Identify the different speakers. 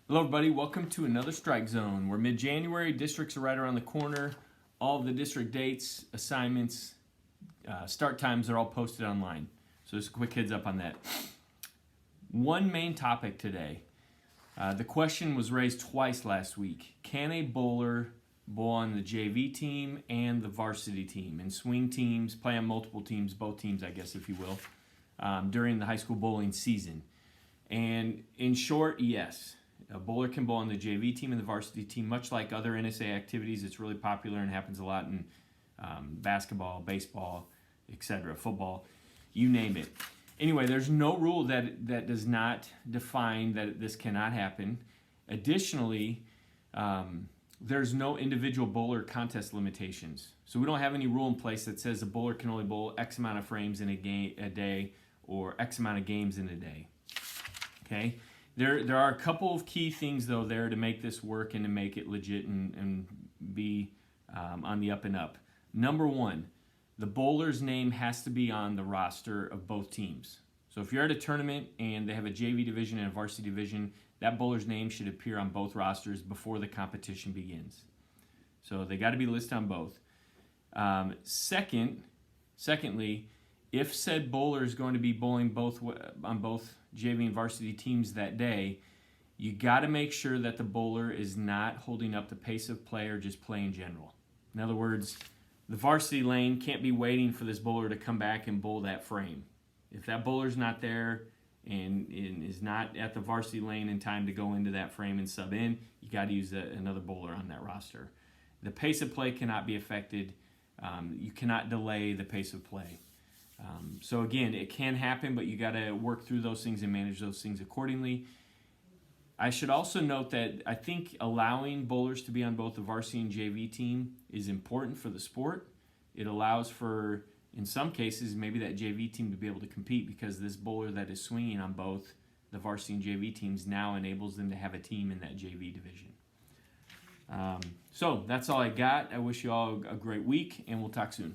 Speaker 1: Hello everybody, welcome to another Strike Zone. We're mid-January, districts are right around the corner. All of the district dates, assignments, start times are all posted online. So just a quick heads up on that. One main topic today. The question was raised twice last week. Can a bowler bowl on the JV team and the varsity team? And swing teams, play on multiple teams, both teams I guess if you will, during the high school bowling season. And in short, yes. A bowler can bowl on the JV team and the varsity team, much like other NSAA activities. It's really popular and happens a lot in basketball, baseball, etc., football, you name it. Anyway, there's no rule that does not define that this cannot happen. Additionally, there's no individual bowler contest limitations. So we don't have any rule in place that says a bowler can only bowl X amount of frames in a day or X amount of games in a day. Okay? There are a couple of key things, though, there to make this work and to make it legit and be on the up and up. Number one, the bowler's name has to be on the roster of both teams. So if you're at a tournament and they have a JV division and a varsity division, that bowler's name should appear on both rosters before the competition begins. So they got to be listed on both. Secondly, if said bowler is going to be bowling on both JV and varsity teams that day, you got to make sure that the bowler is not holding up the pace of play or just play in general. In other words, the varsity lane can't be waiting for this bowler to come back and bowl that frame. If that bowler's not there and is not at the varsity lane in time to go into that frame and sub in, you got to use another bowler on that roster. The pace of play cannot be affected. You cannot delay the pace of play. So again, it can happen, but you got to work through those things and manage those things accordingly. I should also note that I think allowing bowlers to be on both the varsity and JV team is important for the sport. It allows for, in some cases, maybe that JV team to be able to compete because this bowler that is swinging on both the varsity and JV teams now enables them to have a team in that JV division. So that's all I got. I wish you all a great week, and we'll talk soon.